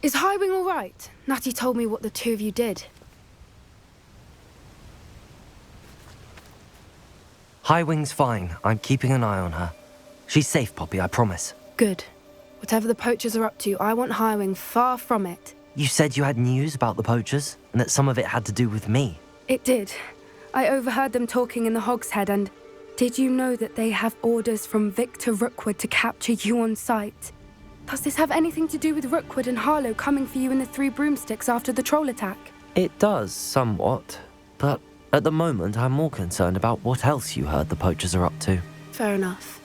Is Highwing all right? Natty told me what the two of you did. Highwing's fine. I'm keeping an eye on her. She's safe, Poppy, I promise. Good. Whatever the poachers are up to, I want Highwing far from it. You said you had news about the poachers, and that some of it had to do with me. It did. I overheard them talking in the Hogshead, and did you know that they have orders from Victor Rookwood to capture you on sight? Does this have anything to do with Rookwood and Harlow coming for you in the Three Broomsticks after the troll attack? It does, somewhat. But at the moment, I'm more concerned about what else you heard the poachers are up to. Fair enough.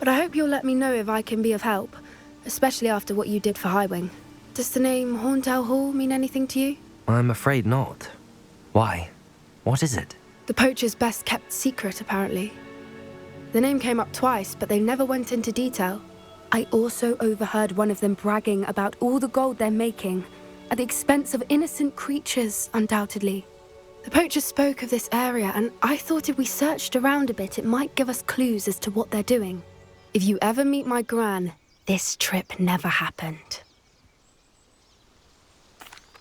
But I hope you'll let me know if I can be of help, especially after what you did for Highwing. Does the name Horntail Hall mean anything to you? I'm afraid not. Why? What is it? The poachers' best kept secret, apparently. The name came up twice, but they never went into detail. I also overheard one of them bragging about all the gold they're making, at the expense of innocent creatures, undoubtedly. The poachers spoke of this area, and I thought if we searched around a bit, it might give us clues as to what they're doing. If you ever meet my gran, this trip never happened.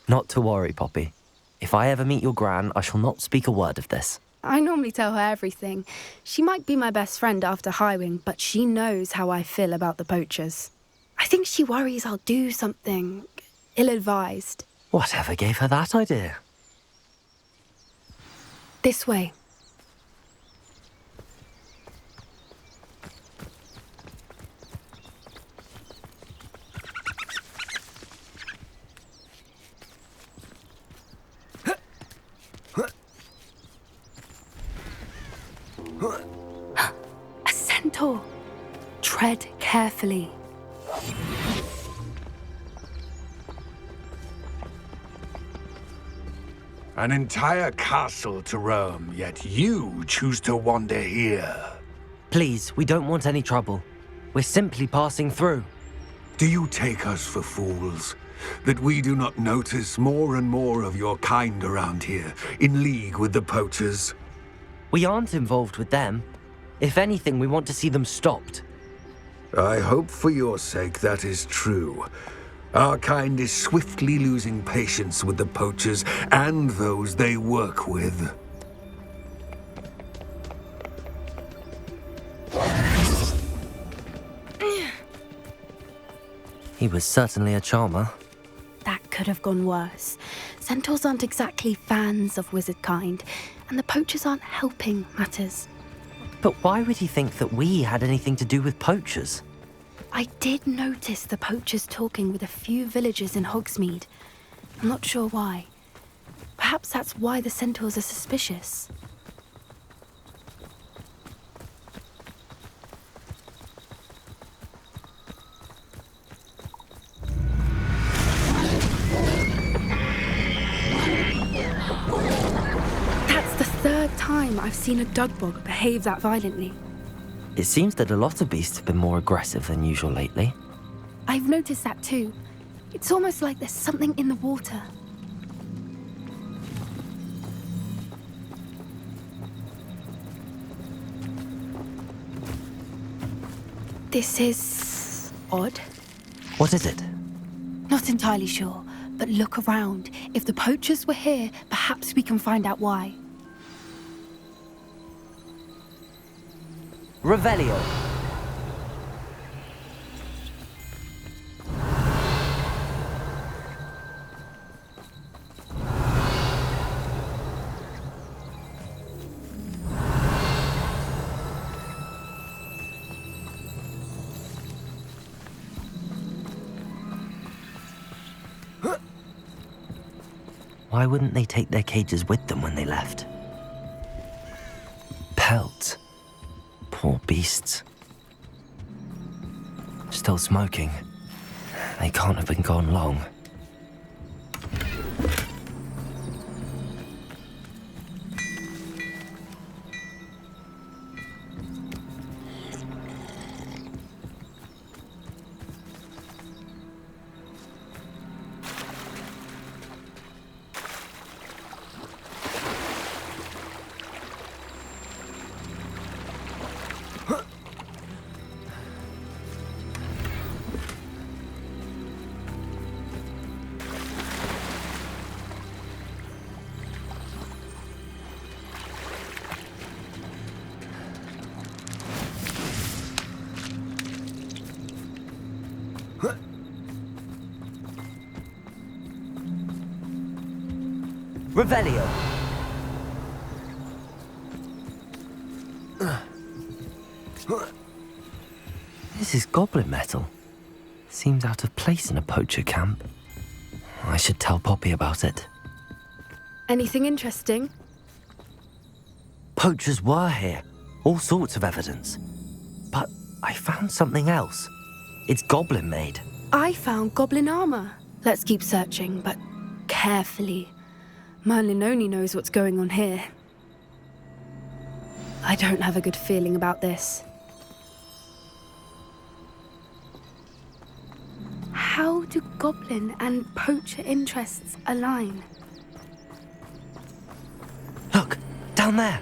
Not to worry, Poppy. If I ever meet your gran, I shall not speak a word of this. I normally tell her everything. She might be my best friend after Highwing, but she knows how I feel about the poachers. I think she worries I'll do something ill-advised. Whatever gave her that idea? This way. A centaur. Tread carefully. An entire castle to roam, yet you choose to wander here. Please, we don't want any trouble. We're simply passing through. Do you take us for fools? That we do not notice more and more of your kind around here, in league with the poachers? We aren't involved with them. If anything, we want to see them stopped. I hope for your sake that is true. Our kind is swiftly losing patience with the poachers and those they work with. He was certainly a charmer. That could have gone worse. Centaurs aren't exactly fans of wizard kind, and the poachers aren't helping matters. But why would he think that we had anything to do with poachers? I did notice the poachers talking with a few villagers in Hogsmeade. I'm not sure why. Perhaps that's why the centaurs are suspicious. time I've seen a dugbog behave that violently. It seems that a lot of beasts have been more aggressive than usual lately. I've noticed that too. It's almost like there's something in the water. This is odd. What is it? Not entirely sure, but look around. If the poachers were here, perhaps we can find out why. Revelio. Why wouldn't they take their cages with them when they left? Pelts. Poor beasts. Still smoking. They can't have been gone long. Revelio. This is goblin metal. Seems out of place in a poacher camp. I should tell Poppy about it. Anything interesting? Poachers were here. All sorts of evidence. But I found something else. It's goblin made. I found goblin armor. Let's keep searching, but carefully. Merlin only knows what's going on here. I don't have a good feeling about this. How do goblin and poacher interests align? Look, down there.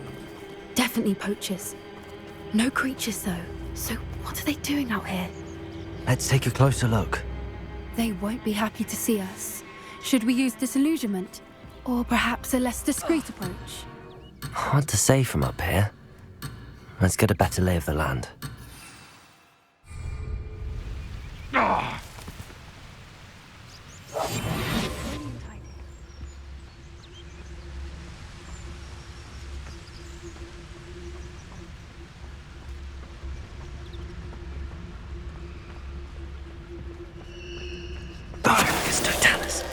Definitely poachers. No creatures though. So what are they doing out here? Let's take a closer look. They won't be happy to see us. Should we use disillusionment? Or perhaps a less discreet approach? Hard to say from up here. Let's get a better lay of the land. Barcus Totalis.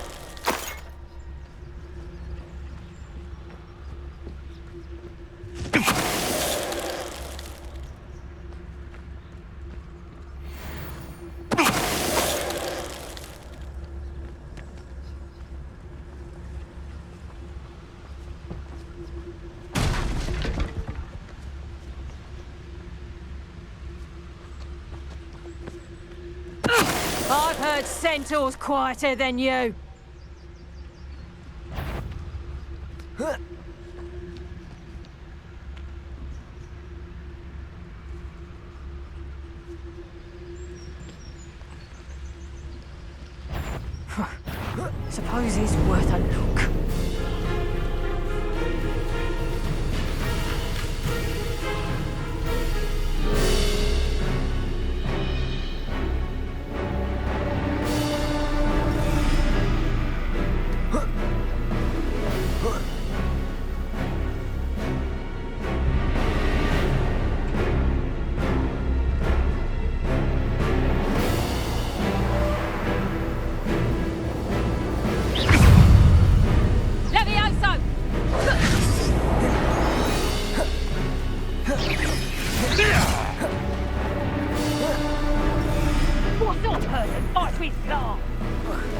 I've heard centaurs quieter than you. Suppose he's worth a look.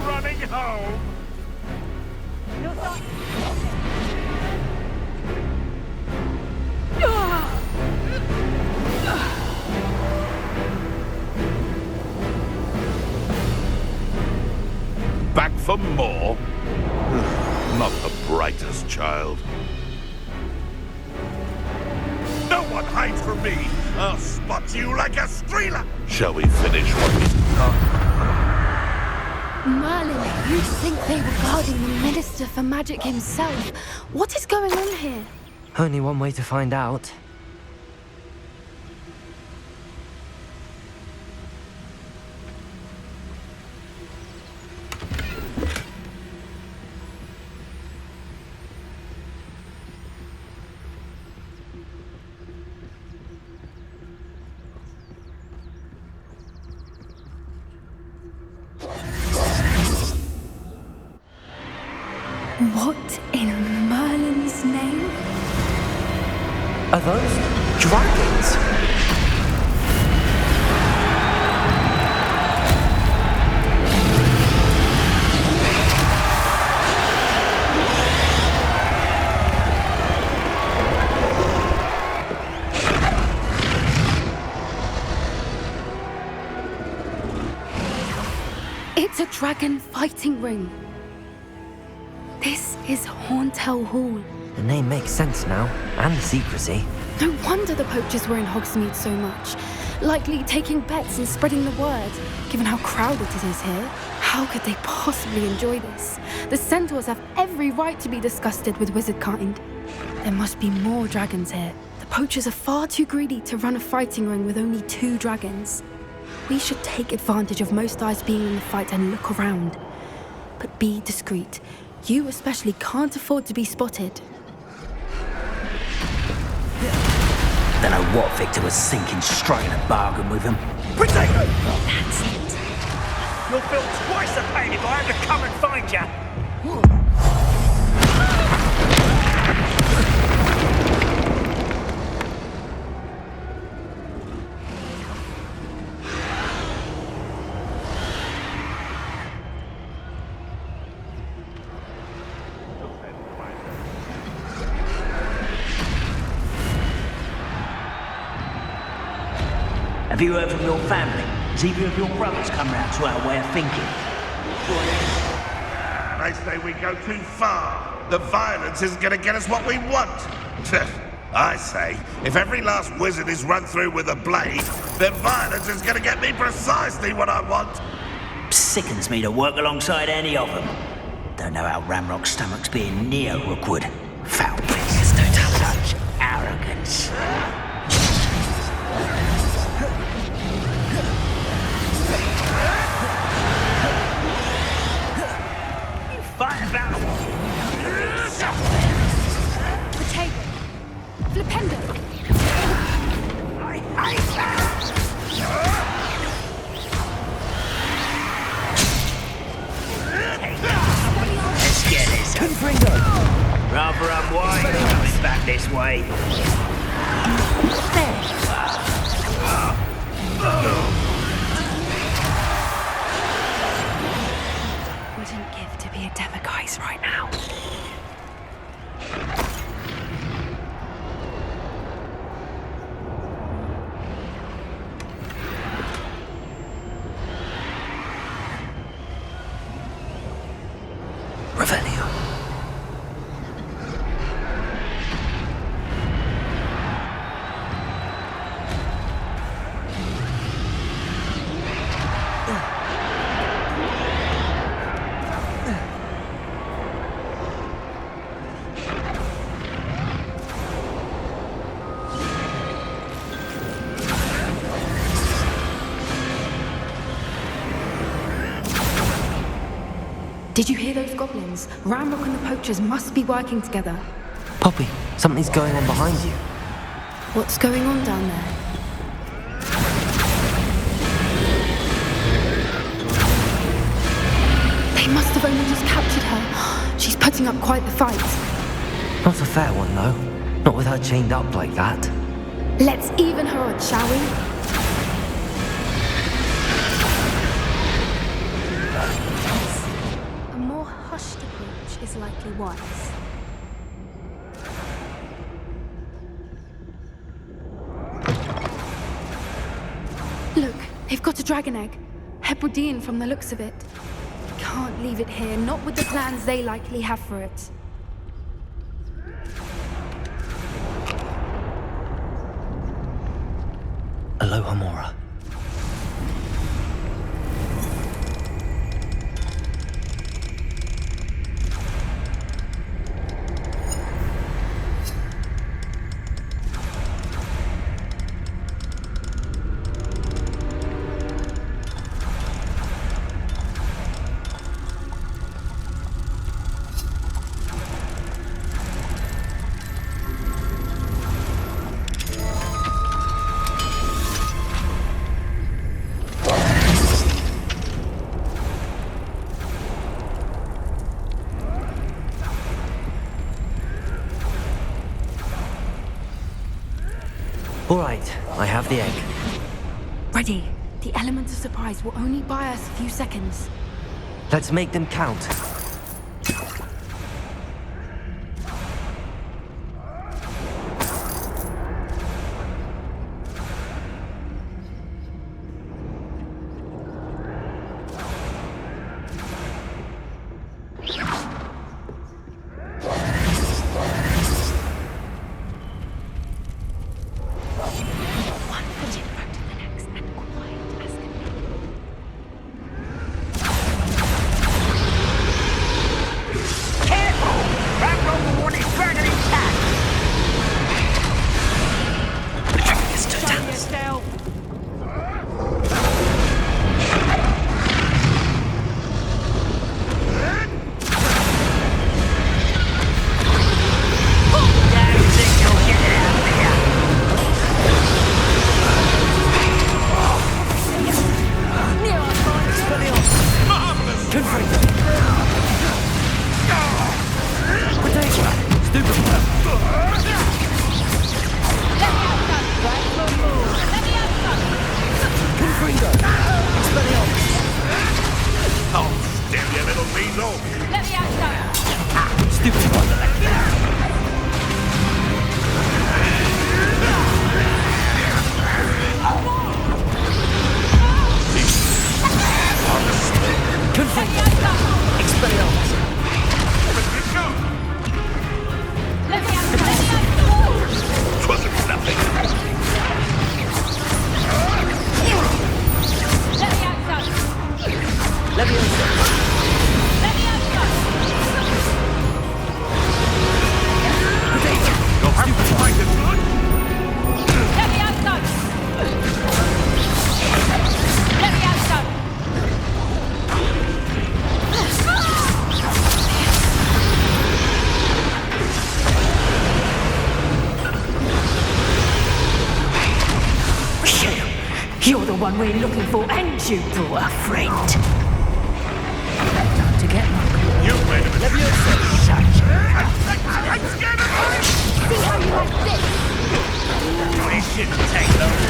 Running home. for more? Not the brightest child. No one hides from me! I'll spot you like a streeler! Shall we finish what we... Merlin, you'd think they were guarding the Minister for Magic himself. What is going on here? Only one way to find out. What in Merlin's name? Are those dragons? It's a dragon fighting ring. This is Hauntel Hall. The name makes sense now, and the secrecy. No wonder the poachers were in Hogsmeade so much. Likely taking bets and spreading the word. Given how crowded it is here, how could they possibly enjoy this? The centaurs have every right to be disgusted with wizard kind. There must be more dragons here. The poachers are far too greedy to run a fighting ring with only 2 dragons. We should take advantage of most eyes being in the fight and look around. But be discreet. You especially can't afford to be spotted. Don't know what Victor was thinking, striking a bargain with him. Potato! That's it. You'll feel twice the pain if I have to come and find you. Have you heard from your family? Has either of your brothers come round to our way of thinking? They say we go too far. The violence isn't going to get us what we want. I say, if every last wizard is run through with a blade, then violence is going to get me precisely what I want. Sickens me to work alongside any of them. Don't know how Ramrock's stomach's being near Rookwood. Foul business, don't have such arrogance. Fight about Potato. Flipendo. I hate that! Let's get this. Rather unwise coming back this way. Wouldn't give to be a Demiguise right now. Revelio. Did you hear those goblins? Ramrock and the poachers must be working together. Poppy, something's going on behind you. What's going on down there? They must have only just captured her. She's putting up quite the fight. Not a fair one, though. Not with her chained up like that. Let's even her odds, shall we? A more hushed approach is likely wise. Look, they've got a dragon egg. Hebridean from the looks of it. can't leave it here, not with the plans they likely have for it. Aloha Mora. All right, I have the egg. Ready. The element of surprise will only buy us a few seconds. Let's make them count. You're the one we're looking for, and you brought a friend. Time to get my You made a mistake. I'm scared of you! See how you like this? We shouldn't take those.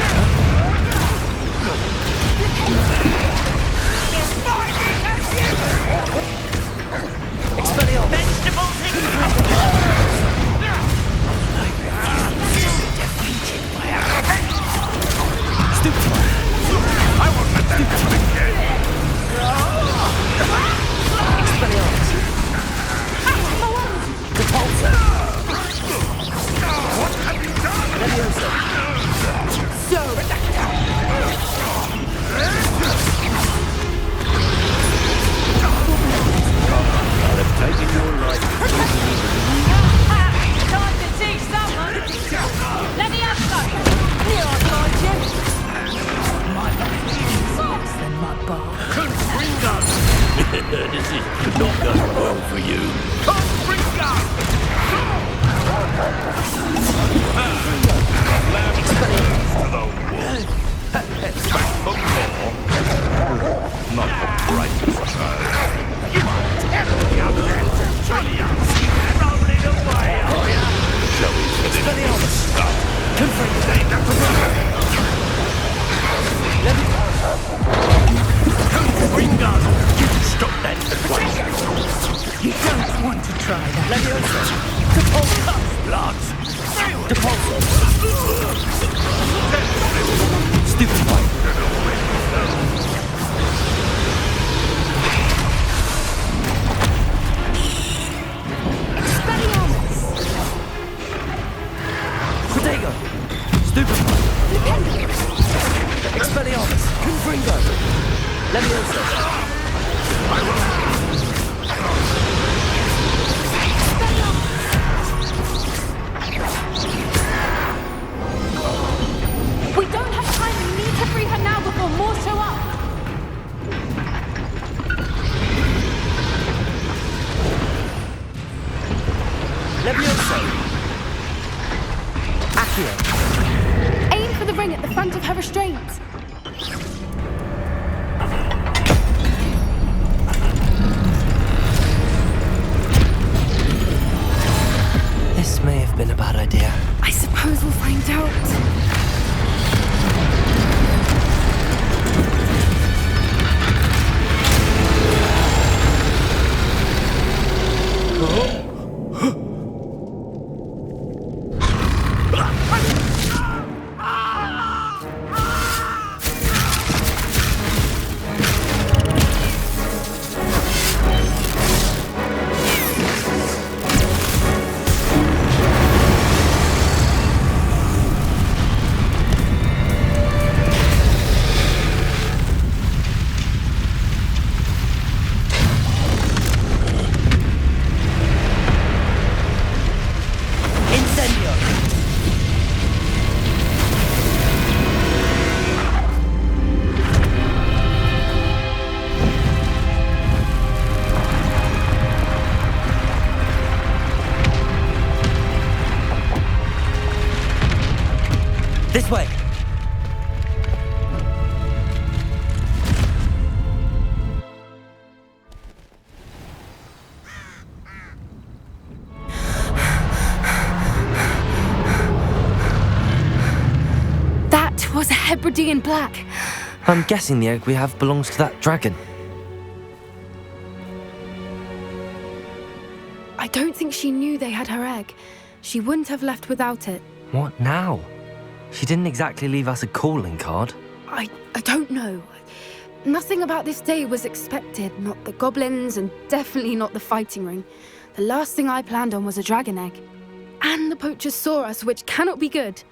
Expelliarmus! Vegetables in defeated by our Stupid one! I won't let that happen again! Expelliarmus! Repulsor! What have you done? Leviosa! So, I'll have taken your life. Time to teach someone. Let me have some. Here I find you. My life is worse than my bar. This is not going well for you. To the wall. Back for more. Not for righteousness. You are terribly unreal. Brilliant. Rolling away, are you? Shall we finish this stuff? Stop that at once. You don't want to try that. Leviosa! Blood. Stupid one! We don't have time. We need to free her now before more show up. Levioso! Accio! Aim for the ring at the front of her restraint. This may have been a bad idea. I suppose we'll find out. This way! That was a Hebridean black. I'm guessing the egg we have belongs to that dragon. I don't think she knew they had her egg. She wouldn't have left without it. What now? She didn't exactly leave us a calling card. I don't know. Nothing about this day was expected. Not the goblins, and definitely not the fighting ring. The last thing I planned on was a dragon egg. And the poachers saw us, which cannot be good.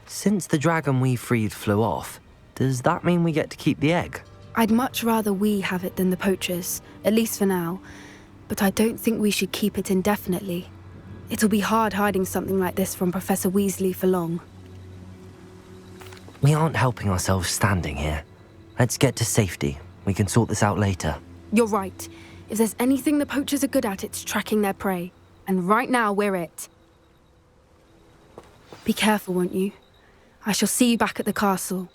Since the dragon we freed flew off, does that mean we get to keep the egg? I'd much rather we have it than the poachers, at least for now. But I don't think we should keep it indefinitely. It'll be hard hiding something like this from Professor Weasley for long. We aren't helping ourselves standing here. Let's get to safety. We can sort this out later. You're right. If there's anything the poachers are good at, it's tracking their prey. And right now, we're it. Be careful, won't you? I shall see you back at the castle.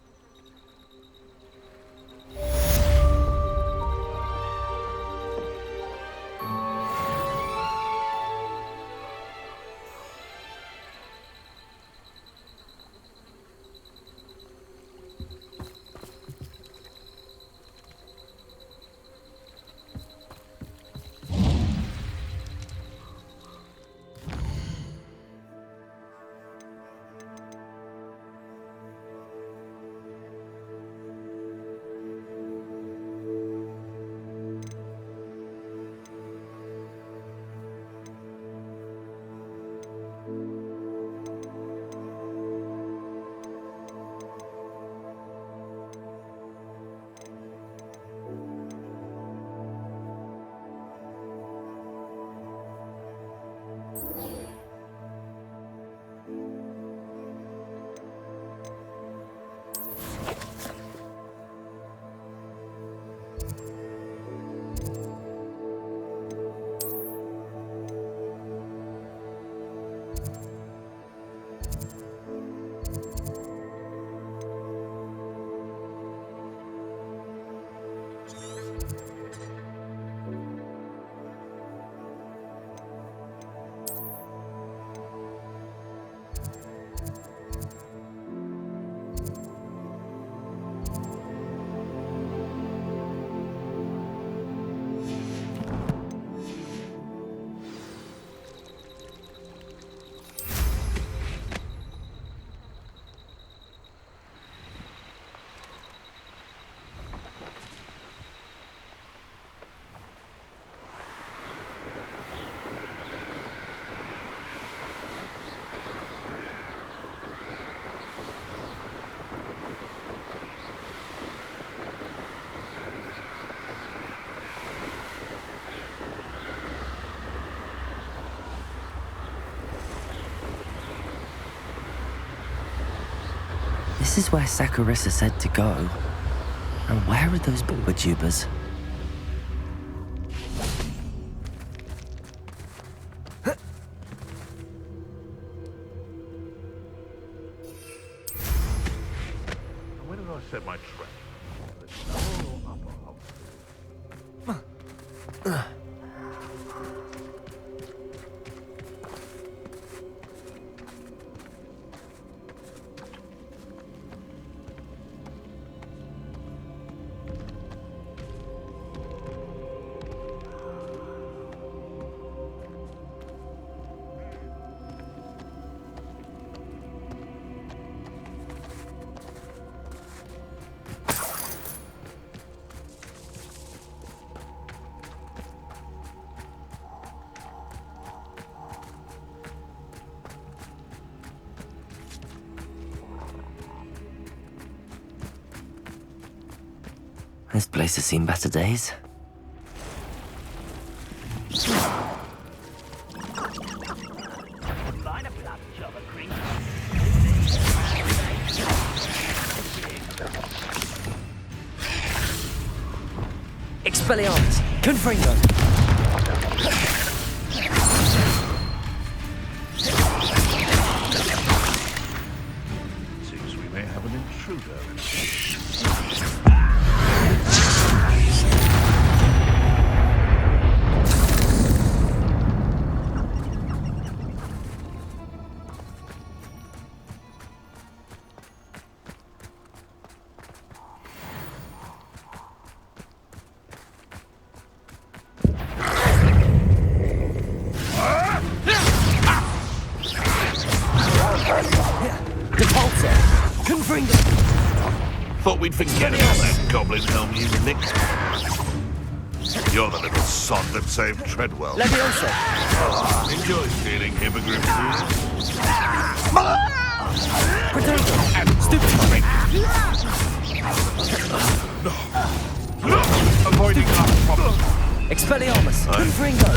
This is where Saccharissa said to go. And where are those Bulbajubas? Where did I set my trap? The lower or upper half? This place has seen better days. Expelliarmus! Confringo! Seems we may have an intruder. Thought we'd forget about that goblin helm you nicked. You're the little sod that saved Treadwell. Leviosa! Enjoy stealing hippogriff Potato! Stupid! Avoiding our problem. Expelliarmus! Confringo!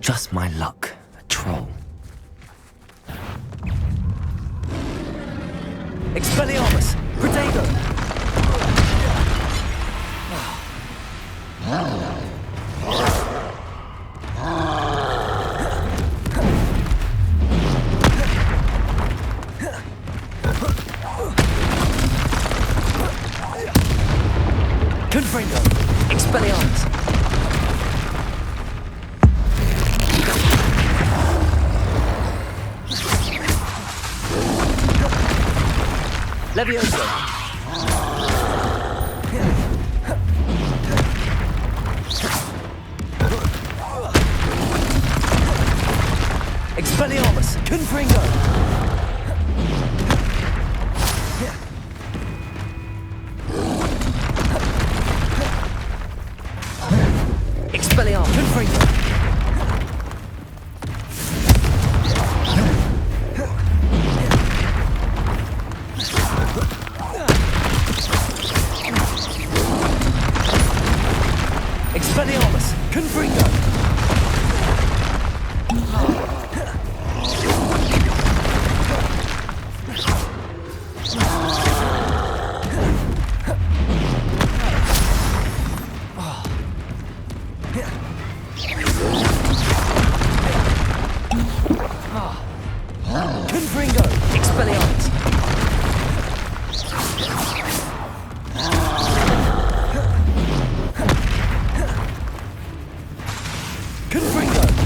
Just my luck, a troll. Expelliarmus! Protego! Confringo! Expelliarmus! Levioso! Expelliarmus! Confringo! Expelliarmus! Confringo! Expelliarmus! Confringo! Confringo! Expelliarmus! Confringo!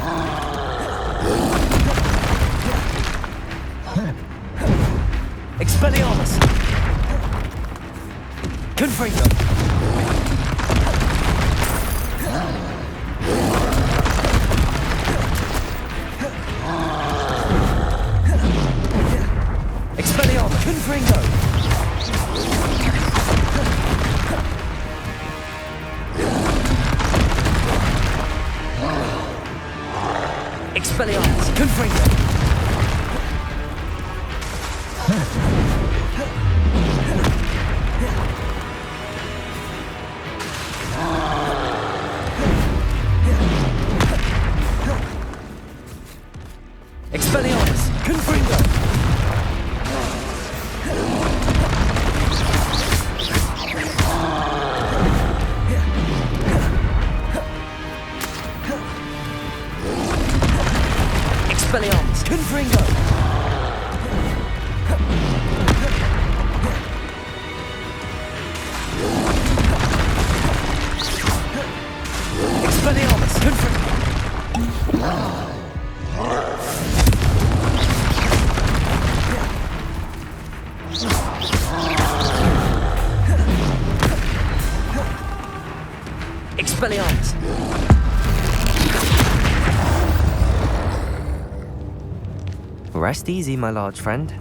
Expelliarmus! Expelliarmus! Confringo! Expelliarmus! Confringo! Expelliarmus! Confringo! Expelliarmus! Confringo! Expelliarmus! Confringo! Expelliarmus! Confringo! Expelliarmus! Rest easy, my large friend.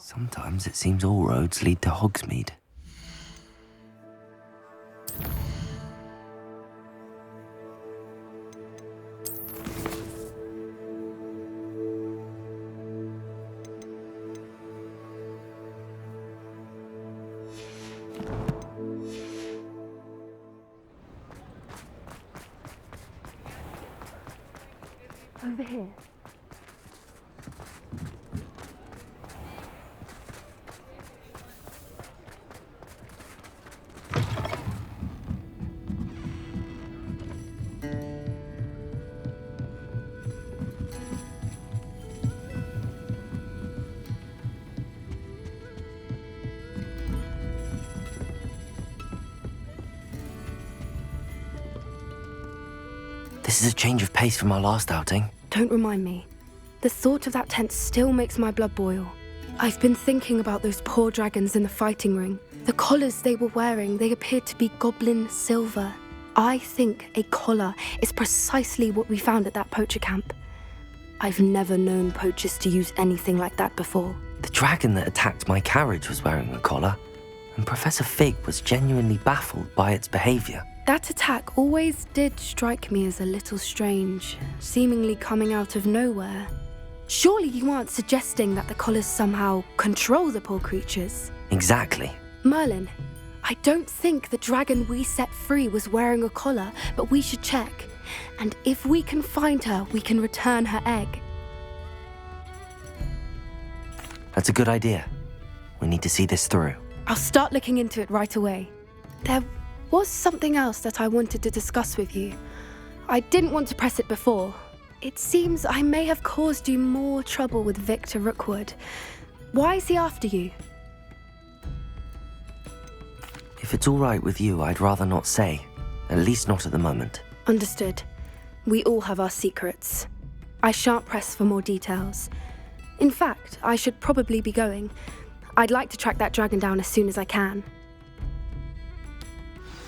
Sometimes it seems all roads lead to Hogsmeade. Over here. This is a change of pace from our last outing. Don't remind me. The thought of that tent still makes my blood boil. I've been thinking about those poor dragons in the fighting ring. The collars they were wearing, they appeared to be goblin silver. I think a collar is precisely what we found at that poacher camp. I've never known poachers to use anything like that before. The dragon that attacked my carriage was wearing a collar, and Professor Fig was genuinely baffled by its behavior. That attack always did strike me as a little strange, seemingly coming out of nowhere. Surely you aren't suggesting that the collars somehow control the poor creatures? Exactly. Merlin, I don't think the dragon we set free was wearing a collar, but we should check. And if we can find her, we can return her egg. That's a good idea. We need to see this through. I'll start looking into it right away. There was something else that I wanted to discuss with you. I didn't want to press it before. It seems I may have caused you more trouble with Victor Rookwood. Why is he after you? If it's all right with you, I'd rather not say. At least not at the moment. Understood. We all have our secrets. I shan't press for more details. In fact, I should probably be going. I'd like to track that dragon down as soon as I can.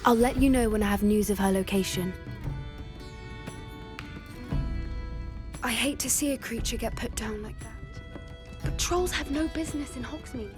I'll let you know when I have news of her location. I hate to see a creature get put down like that. But trolls have no business in Hogsmeade.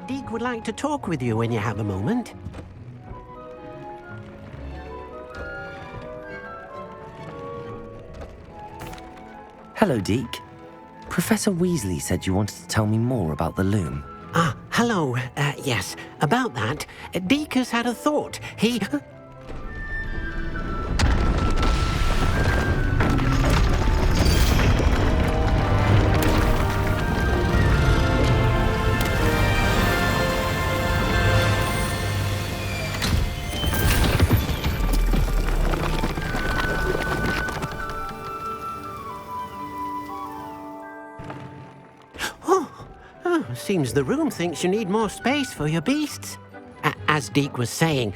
Deke would like to talk with you when you have a moment. Hello, Deke. Professor Weasley said you wanted to tell me more about the loom. Ah, hello. Yes, about that. Deke has had a thought. He... Seems the room thinks you need more space for your beasts. As Deke was saying,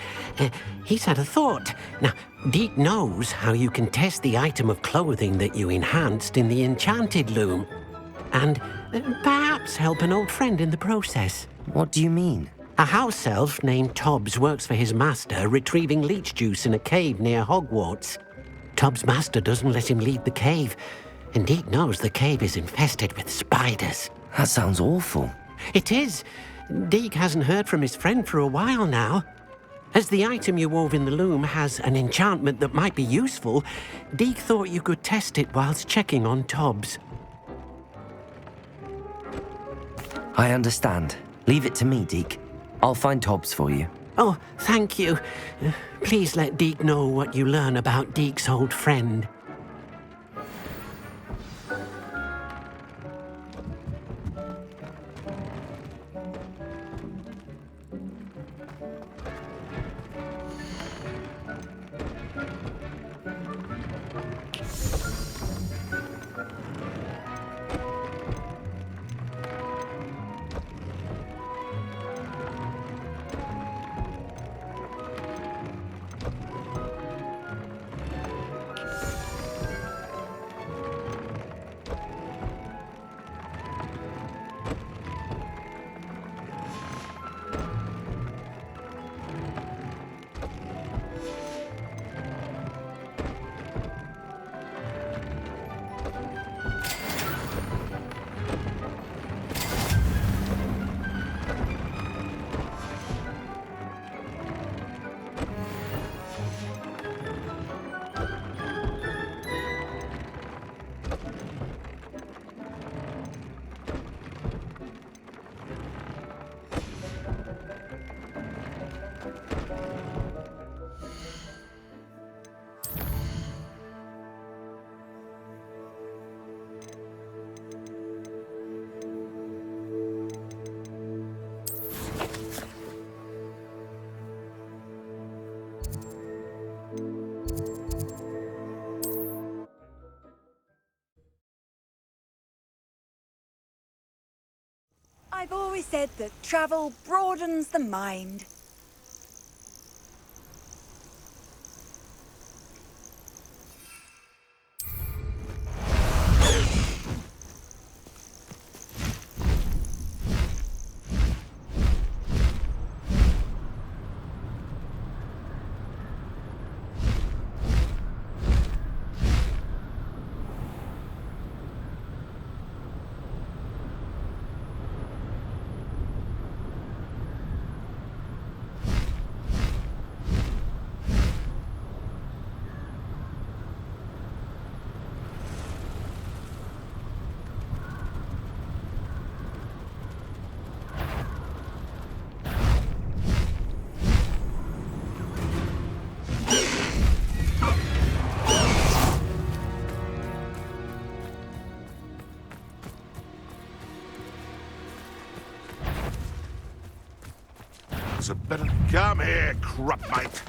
he's had a thought. Now, Deke knows how you can test the item of clothing that you enhanced in the enchanted loom. And perhaps help an old friend in the process. What do you mean? A house elf named Tobbs works for his master, retrieving leech juice in a cave near Hogwarts. Tobbs' master doesn't let him leave the cave, and Deke knows the cave is infested with spiders. That sounds awful. It is. Deke hasn't heard from his friend for a while now. As the item you wove in the loom has an enchantment that might be useful, Deke thought you could test it whilst checking on Tobbs. I understand. Leave it to me, Deke. I'll find Tobbs for you. Oh, thank you. Please let Deke know what you learn about Deke's old friend. said that travel broadens the mind. So better come here, crupmate.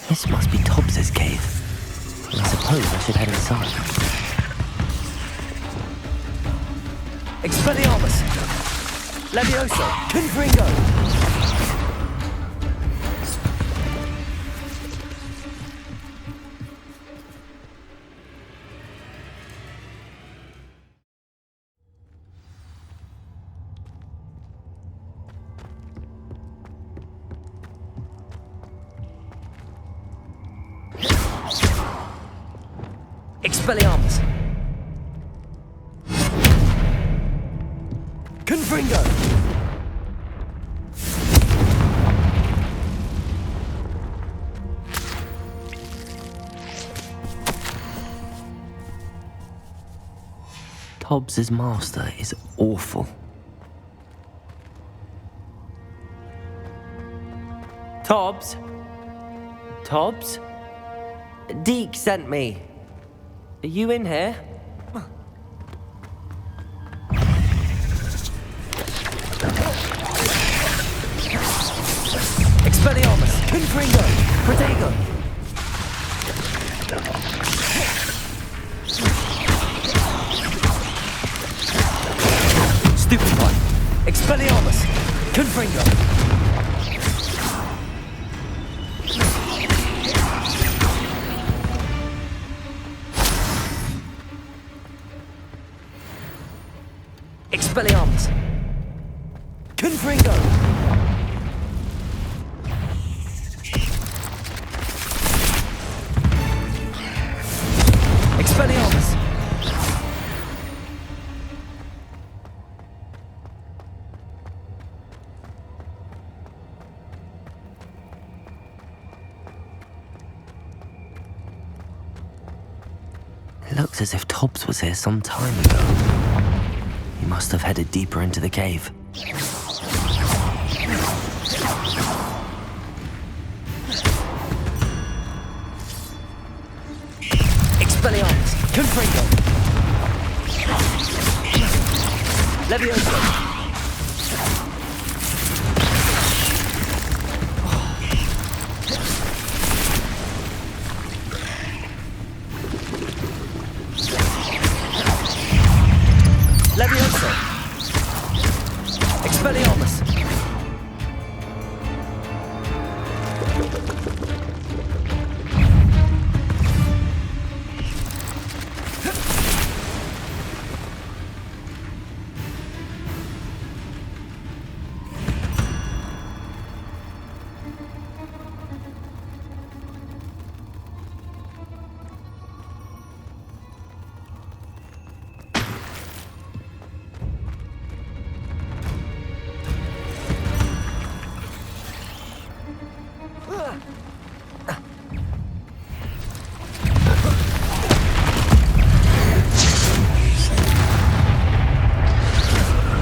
This must be Tobbs's cave. I suppose I should head inside. Expelliarmus! Levioso! Confringo! Expelliarmus! Confringo! Tobbs's master is awful. Tobbs? Tobbs? Deke sent me. Are you in here? Expelliarmus! Confringo! Protego! Stupid one! Expelliarmus! Confringo! Expelliarmus! Confringo! Expelliarmus! It looks as if Tobbs was here some time ago. He must have headed deeper into the cave. Expelliarmus! Confringo! Levioso! Levioso! Expelliarmus!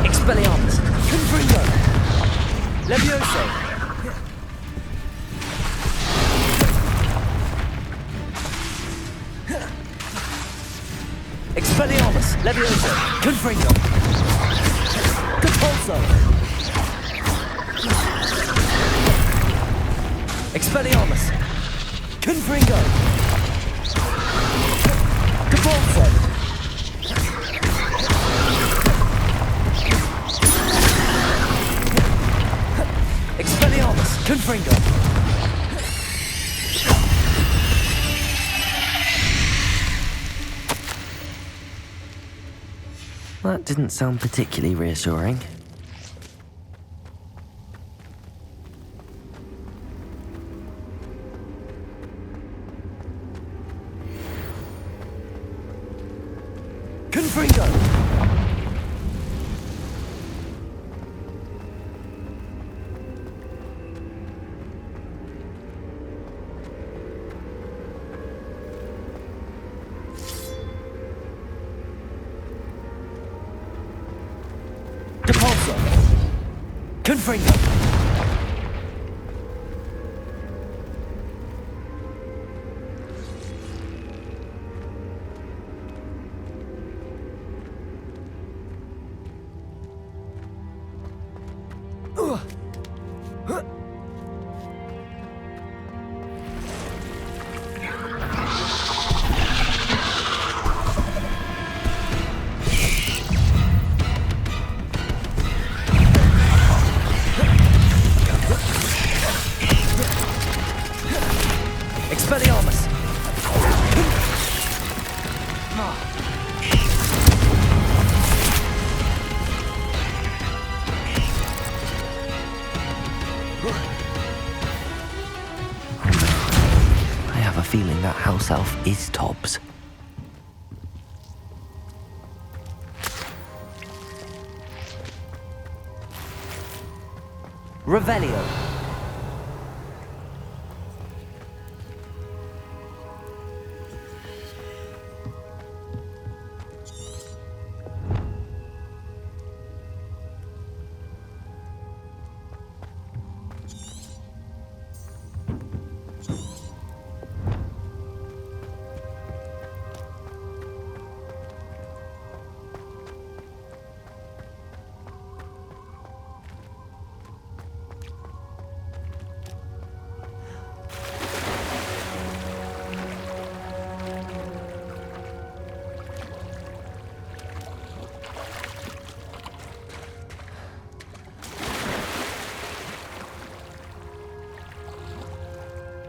Expelliarmus! Levioso! Confringo! Capulso! Expelliarmus! Confringo! Capulso! Expelliarmus! Confringo! That didn't sound particularly reassuring. Confringo! Depulso! Confringo! Expelliarmus! I have a feeling that house elf is Tobbs. Revelio.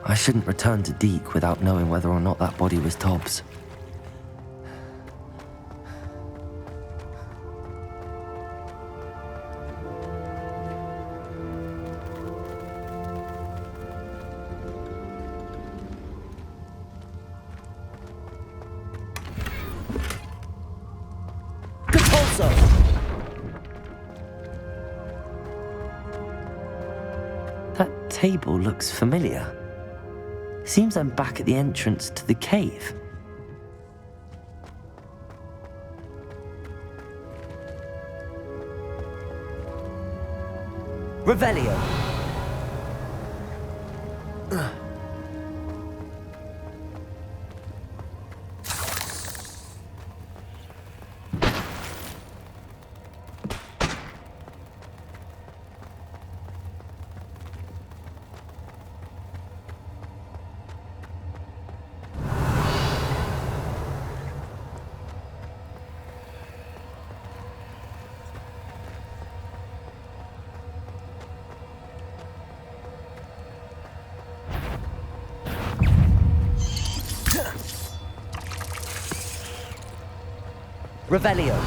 I shouldn't return to Deke without knowing whether or not that body was Tobbs. Capulso! That table looks familiar. Seems I'm back at the entrance to the cave. Revelio. Revelio.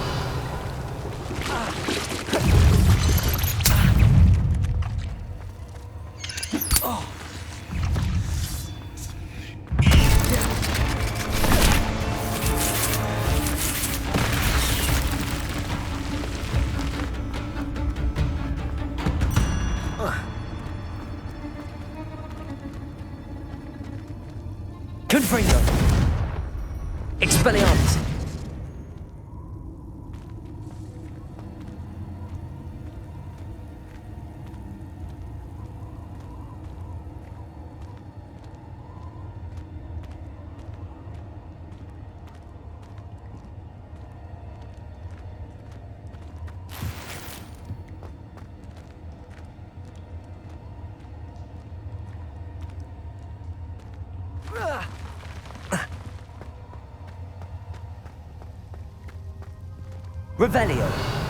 Confringo. Expelliarmus. Revelio.